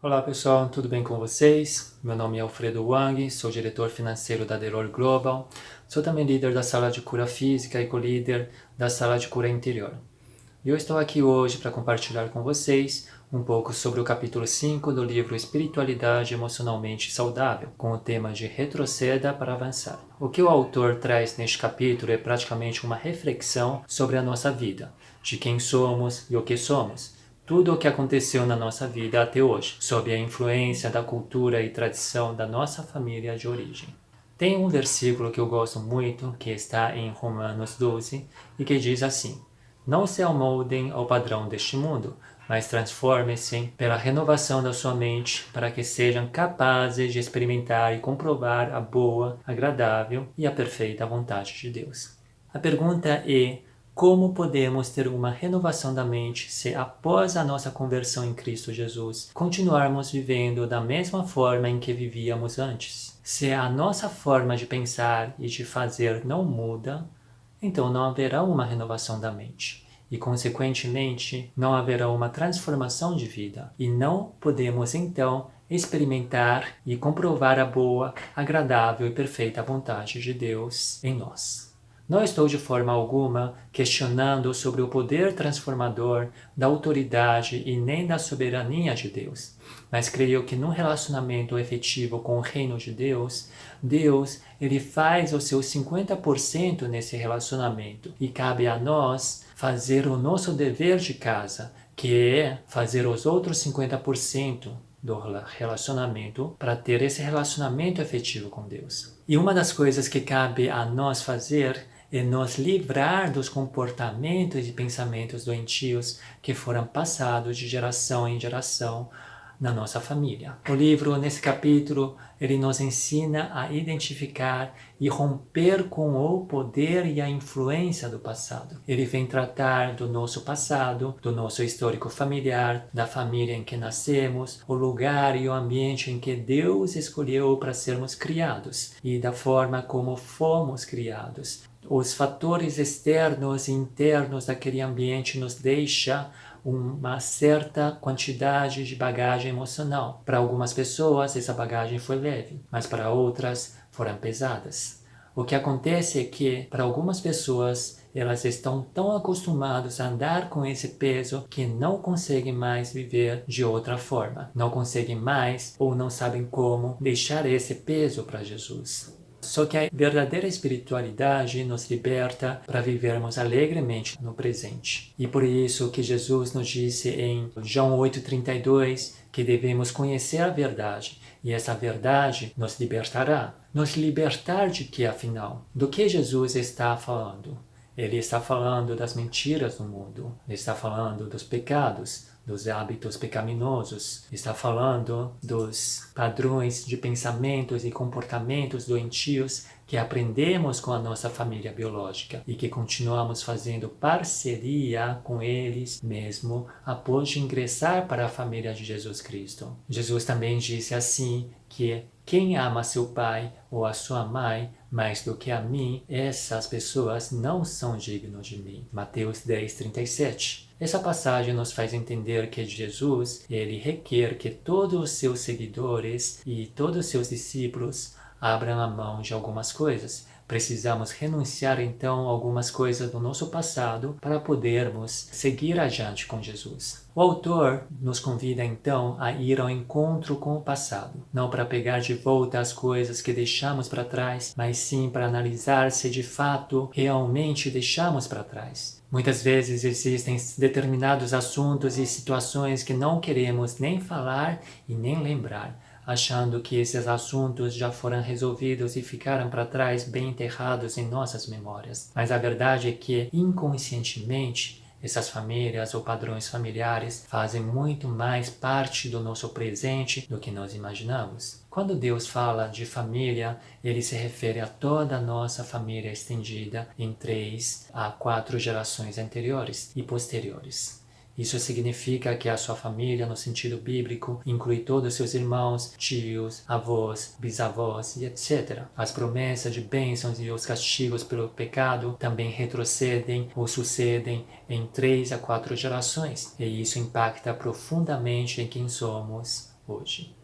Olá pessoal, tudo bem com vocês? Meu nome é Alfredo Wang, sou diretor financeiro da Delor Global, sou também líder da sala de cura física e co-líder da sala de cura interior. E eu estou aqui hoje para compartilhar com vocês um pouco sobre o capítulo 5 do livro Espiritualidade Emocionalmente Saudável, com o tema de Retroceda para Avançar. O que o autor traz neste capítulo é praticamente uma reflexão sobre a nossa vida, de quem somos e o que somos. Tudo o que aconteceu na nossa vida até hoje, sob a influência da cultura e tradição da nossa família de origem. Tem um versículo que eu gosto muito, que está em Romanos 12, e que diz assim: Não se amoldem ao padrão deste mundo, mas transformem-se pela renovação da sua mente, para que sejam capazes de experimentar e comprovar a boa, agradável e a perfeita vontade de Deus. A pergunta é: como podemos ter uma renovação da mente se, após a nossa conversão em Cristo Jesus, continuarmos vivendo da mesma forma em que vivíamos antes? Se a nossa forma de pensar e de fazer não muda, então não haverá uma renovação da mente. E, consequentemente, não haverá uma transformação de vida. E não podemos, então, experimentar e comprovar a boa, agradável e perfeita vontade de Deus em nós. Não estou de forma alguma questionando sobre o poder transformador da autoridade e nem da soberania de Deus, mas creio que num relacionamento efetivo com o reino de Deus, ele faz o seu 50% nesse relacionamento e cabe a nós fazer o nosso dever de casa, que é fazer os outros 50% do relacionamento para ter esse relacionamento efetivo com Deus. E uma das coisas que cabe a nós fazer é nos livrar dos comportamentos e pensamentos doentios que foram passados de geração em geração na nossa família. O livro, nesse capítulo, ele nos ensina a identificar e romper com o poder e a influência do passado. Ele vem tratar do nosso passado, do nosso histórico familiar, da família em que nascemos, o lugar e o ambiente em que Deus escolheu para sermos criados e da forma como fomos criados. Os fatores externos e internos daquele ambiente nos deixam uma certa quantidade de bagagem emocional. Para algumas pessoas, essa bagagem foi leve, mas para outras foram pesadas. O que acontece é que, para algumas pessoas, elas estão tão acostumadas a andar com esse peso que não conseguem mais viver de outra forma. Não conseguem mais ou não sabem como deixar esse peso para Jesus. Só que a verdadeira espiritualidade nos liberta para vivermos alegremente no presente. E por isso que Jesus nos disse em João 8,32 que devemos conhecer a verdade, e essa verdade nos libertará. Nos libertar de que, afinal? Do que Jesus está falando? Ele está falando das mentiras do mundo, ele está falando dos pecados, dos hábitos pecaminosos, está falando dos padrões de pensamentos e comportamentos doentios que aprendemos com a nossa família biológica e que continuamos fazendo parceria com eles mesmo após de ingressar para a família de Jesus Cristo. Jesus também disse assim que quem ama seu pai ou a sua mãe mais do que a mim, essas pessoas não são dignos de mim. Mateus 10:37. Essa passagem nos faz entender que Jesus, ele requer que todos os seus seguidores e todos os seus discípulos abram a mão de algumas coisas. Precisamos renunciar então a algumas coisas do nosso passado para podermos seguir adiante com Jesus. O autor nos convida então a ir ao encontro com o passado, não para pegar de volta as coisas que deixamos para trás, mas sim para analisar se de fato realmente deixamos para trás. Muitas vezes existem determinados assuntos e situações que não queremos nem falar e nem lembrar, achando que esses assuntos já foram resolvidos e ficaram para trás bem enterrados em nossas memórias. Mas a verdade é que, inconscientemente, essas famílias ou padrões familiares fazem muito mais parte do nosso presente do que nós imaginamos. Quando Deus fala de família, ele se refere a toda a nossa família estendida em 3 a 4 gerações anteriores e posteriores. Isso significa que a sua família, no sentido bíblico, inclui todos os seus irmãos, tios, avós, bisavós e etc. As promessas de bênçãos e os castigos pelo pecado também retrocedem ou sucedem em 3 a 4 gerações. E isso impacta profundamente em quem somos hoje.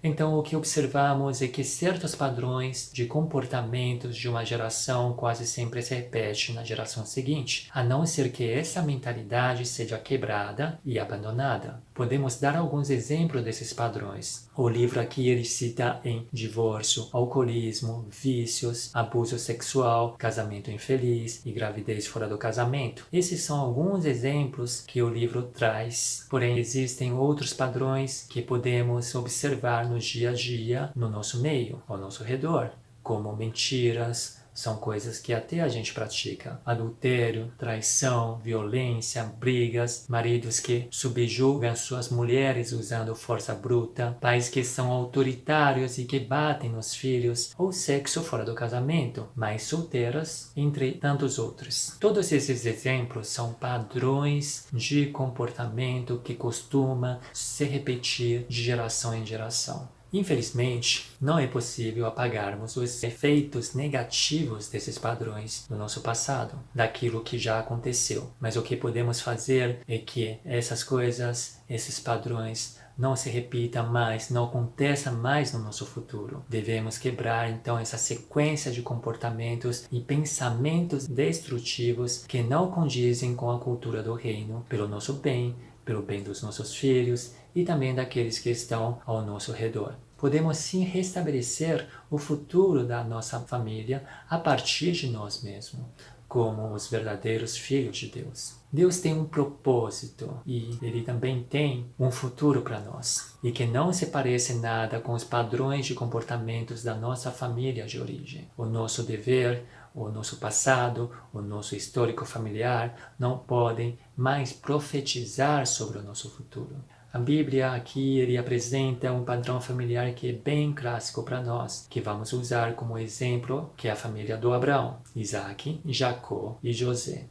Então, o que observamos é que certos padrões de comportamentos de uma geração quase sempre se repetem na geração seguinte, a não ser que essa mentalidade seja quebrada e abandonada. Podemos dar alguns exemplos desses padrões. O livro aqui ele cita em divórcio, alcoolismo, vícios, abuso sexual, casamento infeliz e gravidez fora do casamento. Esses são alguns exemplos que o livro traz, porém existem outros padrões que podemos observar no dia a dia, no nosso meio, ao nosso redor, como mentiras, são coisas que até a gente pratica. Adultério, traição, violência, brigas, maridos que subjugam suas mulheres usando força bruta, pais que são autoritários e que batem nos filhos, ou sexo fora do casamento, mães solteiras, entre tantos outros. Todos esses exemplos são padrões de comportamento que costuma se repetir de geração em geração. Infelizmente, não é possível apagarmos os efeitos negativos desses padrões do nosso passado, daquilo que já aconteceu. Mas o que podemos fazer é que essas coisas, esses padrões, não se repitam mais, não aconteçam mais no nosso futuro. Devemos quebrar então essa sequência de comportamentos e pensamentos destrutivos que não condizem com a cultura do reino, pelo nosso bem, pelo bem dos nossos filhos e também daqueles que estão ao nosso redor. Podemos sim restabelecer o futuro da nossa família a partir de nós mesmos, como os verdadeiros filhos de Deus. Deus tem um propósito e Ele também tem um futuro para nós, e que não se parece nada com os padrões de comportamentos da nossa família de origem. O nosso dever, o nosso passado, o nosso histórico familiar não podem mais profetizar sobre o nosso futuro. A Bíblia aqui ele apresenta um padrão familiar que é bem clássico para nós, que vamos usar como exemplo, que é a família do Abraão, Isaac, Jacó e José.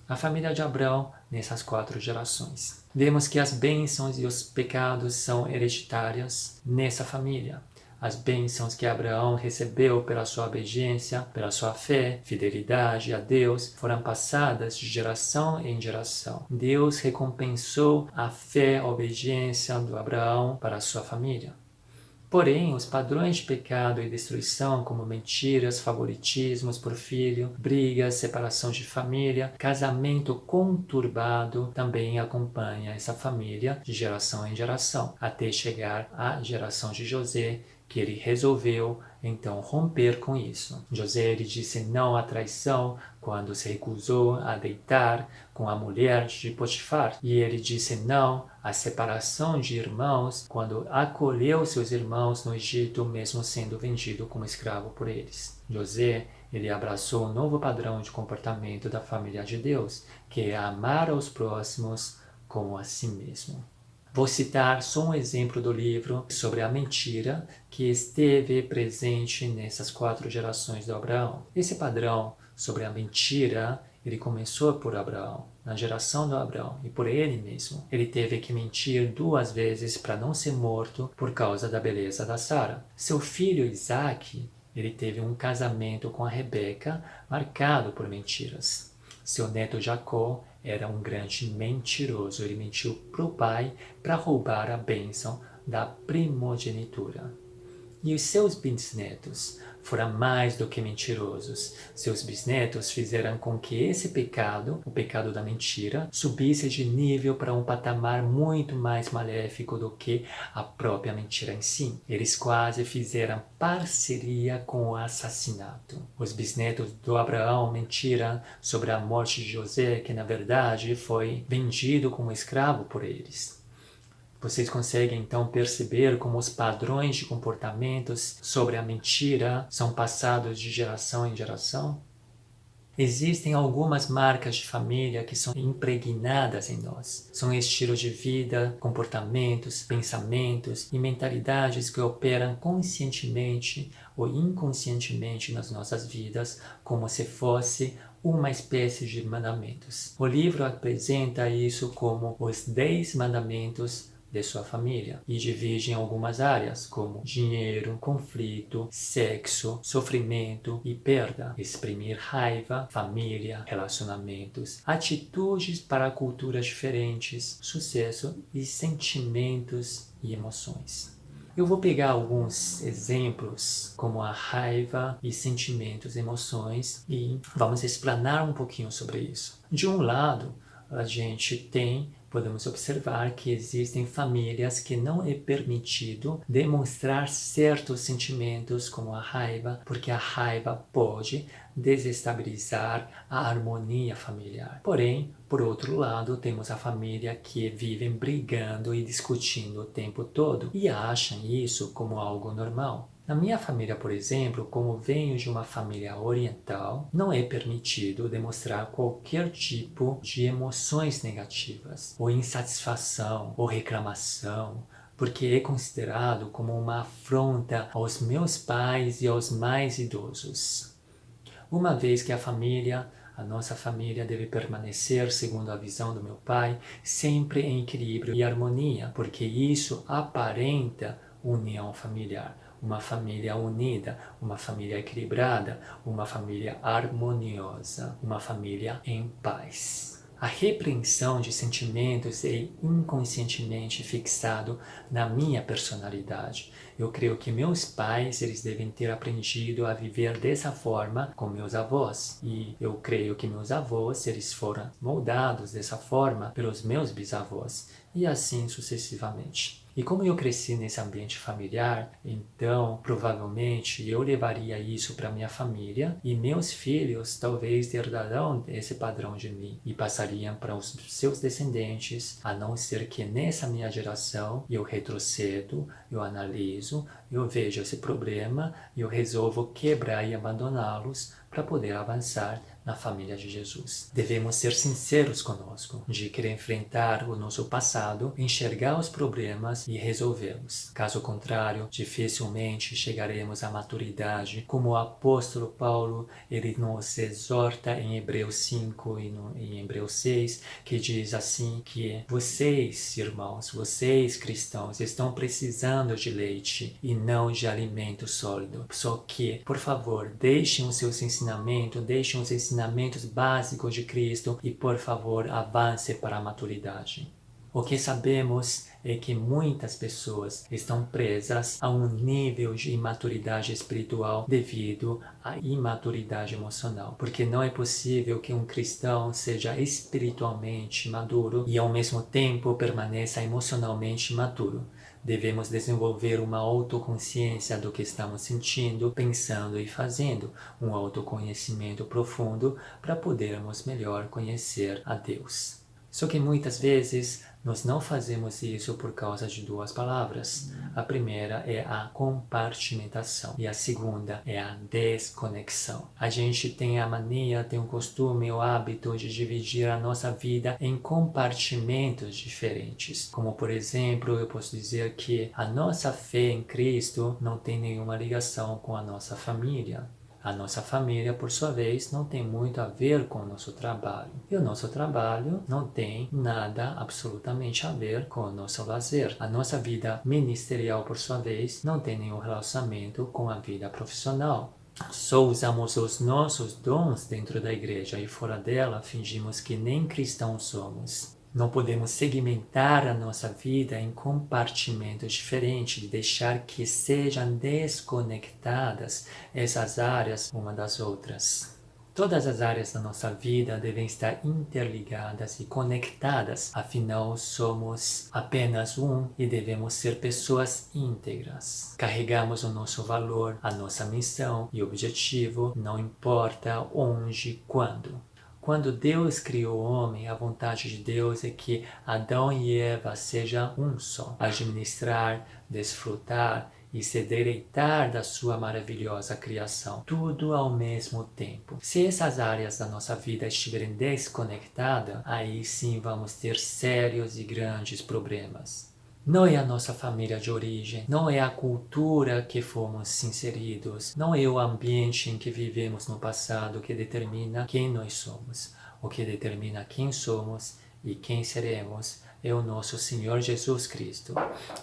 A família de Abraão nessas 4 gerações. Vemos que as bênçãos e os pecados são hereditários nessa família. As bênçãos que Abraão recebeu pela sua obediência, pela sua fé, fidelidade a Deus, foram passadas de geração em geração. Deus recompensou a fé, a obediência do Abraão para a sua família. Porém, os padrões de pecado e destruição, como mentiras, favoritismos por filho, brigas, separação de família, casamento conturbado, também acompanha essa família de geração em geração, até chegar à geração de José, que ele resolveu então romper com isso. José ele disse não à traição quando se recusou a deitar com a mulher de Potifar. E ele disse não à separação de irmãos quando acolheu seus irmãos no Egito, mesmo sendo vendido como escravo por eles. José ele abraçou um novo padrão de comportamento da família de Deus, que é amar aos próximos como a si mesmo. Vou citar só um exemplo do livro sobre a mentira que esteve presente nessas 4 gerações do Abraão. Esse padrão sobre a mentira, ele começou por Abraão, na geração do Abraão, e por ele mesmo. Ele teve que mentir 2 vezes para não ser morto por causa da beleza da Sara. Seu filho Isaac, ele teve um casamento com a Rebeca marcado por mentiras. Seu neto Jacó era um grande mentiroso. Ele mentiu para o pai para roubar a bênção da primogenitura. E os seus bisnetos foram mais do que mentirosos. Seus bisnetos fizeram com que esse pecado, o pecado da mentira, subisse de nível para um patamar muito mais maléfico do que a própria mentira em si. Eles quase fizeram parceria com o assassinato. Os bisnetos do Abraão mentiram sobre a morte de José, que na verdade foi vendido como escravo por eles. Vocês conseguem então perceber como os padrões de comportamentos sobre a mentira são passados de geração em geração? Existem algumas marcas de família que são impregnadas em nós. São estilos de vida, comportamentos, pensamentos e mentalidades que operam conscientemente ou inconscientemente nas nossas vidas, como se fosse uma espécie de mandamentos. O livro apresenta isso como os 10 mandamentos de sua família e divide em algumas áreas, como dinheiro, conflito, sexo, sofrimento e perda, exprimir raiva, família, relacionamentos, atitudes para culturas diferentes, sucesso e sentimentos e emoções. Eu vou pegar alguns exemplos, como a raiva e sentimentos, emoções, e vamos explanar um pouquinho sobre isso. De um lado, a gente podemos observar que existem famílias que não é permitido demonstrar certos sentimentos como a raiva, porque a raiva pode desestabilizar a harmonia familiar. Porém, por outro lado, temos a família que vivem brigando e discutindo o tempo todo e acham isso como algo normal. Na minha família, por exemplo, como venho de uma família oriental, não é permitido demonstrar qualquer tipo de emoções negativas, ou insatisfação, ou reclamação, porque é considerado como uma afronta aos meus pais e aos mais idosos. Uma vez que a nossa família deve permanecer, segundo a visão do meu pai, sempre em equilíbrio e harmonia, porque isso aparenta união familiar. Uma família unida, uma família equilibrada, uma família harmoniosa, uma família em paz. A repreensão de sentimentos é inconscientemente fixado na minha personalidade. Eu creio que meus pais, eles devem ter aprendido a viver dessa forma com meus avós. E eu creio que meus avós, eles foram moldados dessa forma pelos meus bisavós. E assim sucessivamente. E como eu cresci nesse ambiente familiar, então provavelmente eu levaria isso para minha família e meus filhos talvez herdarão esse padrão de mim e passariam para os seus descendentes, a não ser que nessa minha geração eu retrocedo, eu analiso, eu vejo esse problema e eu resolvo quebrar e abandoná-los para poder avançar na família de Jesus. Devemos ser sinceros conosco, de querer enfrentar o nosso passado, enxergar os problemas e resolvê-los. Caso contrário, dificilmente chegaremos à maturidade, como o apóstolo Paulo, ele nos exorta em Hebreus 5 e em Hebreus 6, que diz assim que vocês, irmãos, vocês cristãos, estão precisando de leite e não de alimento sólido. Só que, por favor, deixem os seus ensinamentos, deixem os ensinamentos básicos de Cristo e, por favor, avance para a maturidade. O que sabemos é que muitas pessoas estão presas a um nível de imaturidade espiritual devido à imaturidade emocional, porque não é possível que um cristão seja espiritualmente maduro e ao mesmo tempo permaneça emocionalmente imaturo. Devemos desenvolver uma autoconsciência do que estamos sentindo, pensando e fazendo, um autoconhecimento profundo para podermos melhor conhecer a Deus. Só que muitas vezes nós não fazemos isso por causa de duas palavras. A primeira é a compartimentação e a segunda é a desconexão. A gente tem a mania, tem o costume, o hábito de dividir a nossa vida em compartimentos diferentes. Como, por exemplo, eu posso dizer que a nossa fé em Cristo não tem nenhuma ligação com a nossa família. A nossa família, por sua vez, não tem muito a ver com o nosso trabalho. E o nosso trabalho não tem nada absolutamente a ver com o nosso lazer. A nossa vida ministerial, por sua vez, não tem nenhum relacionamento com a vida profissional. Só usamos os nossos dons dentro da igreja e fora dela fingimos que nem cristãos somos. Não podemos segmentar a nossa vida em compartimentos diferentes e deixar que sejam desconectadas essas áreas uma das outras. Todas as áreas da nossa vida devem estar interligadas e conectadas, afinal somos apenas um e devemos ser pessoas íntegras. Carregamos o nosso valor, a nossa missão e objetivo, não importa onde, quando. Quando Deus criou o homem, a vontade de Deus é que Adão e Eva sejam um só, administrar, desfrutar e se deleitar da sua maravilhosa criação, tudo ao mesmo tempo. Se essas áreas da nossa vida estiverem desconectadas, aí sim vamos ter sérios e grandes problemas. Não é a nossa família de origem, não é a cultura que fomos inseridos, não é o ambiente em que vivemos no passado que determina quem nós somos. O que determina quem somos e quem seremos é o nosso Senhor Jesus Cristo.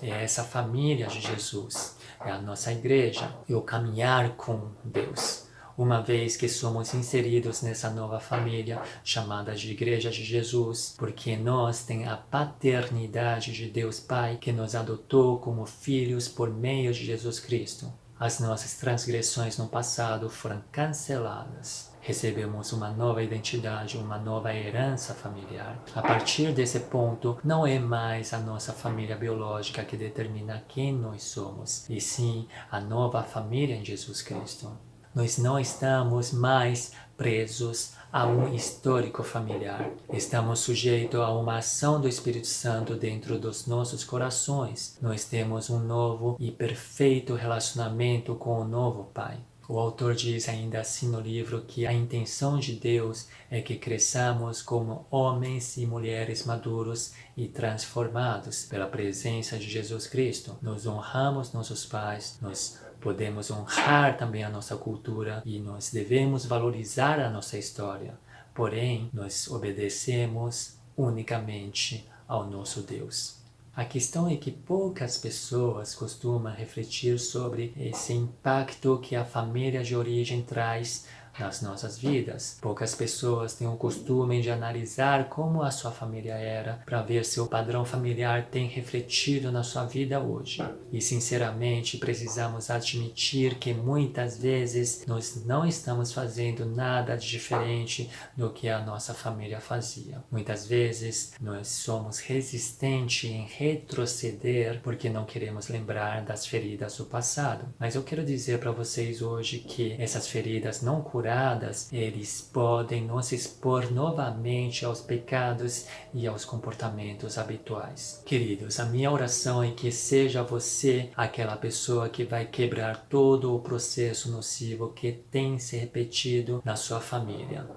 É essa família de Jesus, é a nossa igreja, é o caminhar com Deus. Uma vez que somos inseridos nessa nova família chamada de Igreja de Jesus, porque nós temos a paternidade de Deus Pai que nos adotou como filhos por meio de Jesus Cristo. As nossas transgressões no passado foram canceladas. Recebemos uma nova identidade, uma nova herança familiar. A partir desse ponto, não é mais a nossa família biológica que determina quem nós somos, e sim a nova família em Jesus Cristo. Nós não estamos mais presos a um histórico familiar. Estamos sujeitos a uma ação do Espírito Santo dentro dos nossos corações. Nós temos um novo e perfeito relacionamento com o novo Pai. O autor diz ainda assim no livro que a intenção de Deus é que cresçamos como homens e mulheres maduros e transformados pela presença de Jesus Cristo. Nós honramos nossos pais, nós podemos honrar também a nossa cultura e nós devemos valorizar a nossa história. Porém, nós obedecemos unicamente ao nosso Deus. A questão é que poucas pessoas costumam refletir sobre esse impacto que a família de origem traz nas nossas vidas. Poucas pessoas têm o costume de analisar como a sua família era para ver se o padrão familiar tem refletido na sua vida hoje. E sinceramente precisamos admitir que muitas vezes nós não estamos fazendo nada de diferente do que a nossa família fazia. Muitas vezes nós somos resistentes em retroceder porque não queremos lembrar das feridas do passado. Mas eu quero dizer para vocês hoje que essas feridas não curadas, eles podem nos expor novamente aos pecados e aos comportamentos habituais. Queridos, a minha oração é que seja você aquela pessoa que vai quebrar todo o processo nocivo que tem se repetido na sua família.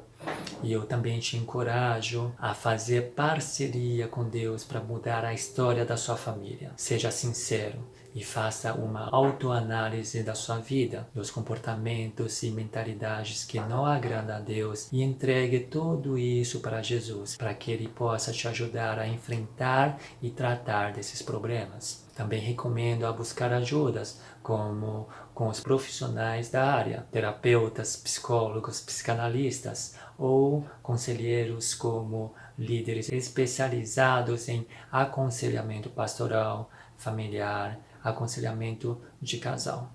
E eu também te encorajo a fazer parceria com Deus para mudar a história da sua família. Seja sincero e faça uma autoanálise da sua vida, dos comportamentos e mentalidades que não agradam a Deus e entregue tudo isso para Jesus, para que Ele possa te ajudar a enfrentar e tratar desses problemas. Também recomendo a buscar ajudas, como com os profissionais da área, terapeutas, psicólogos, psicanalistas ou conselheiros como líderes especializados em aconselhamento pastoral, familiar, aconselhamento de casal.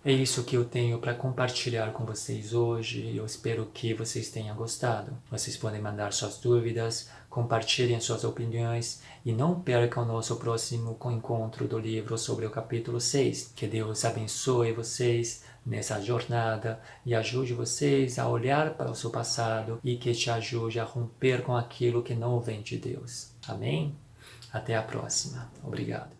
É isso que eu tenho para compartilhar com vocês hoje. Eu espero que vocês tenham gostado. Vocês podem mandar suas dúvidas, compartilhem suas opiniões e não percam o nosso próximo encontro do livro sobre o capítulo 6. Que Deus abençoe vocês nessa jornada e ajude vocês a olhar para o seu passado e que te ajude a romper com aquilo que não vem de Deus. Amém? Até a próxima. Obrigado.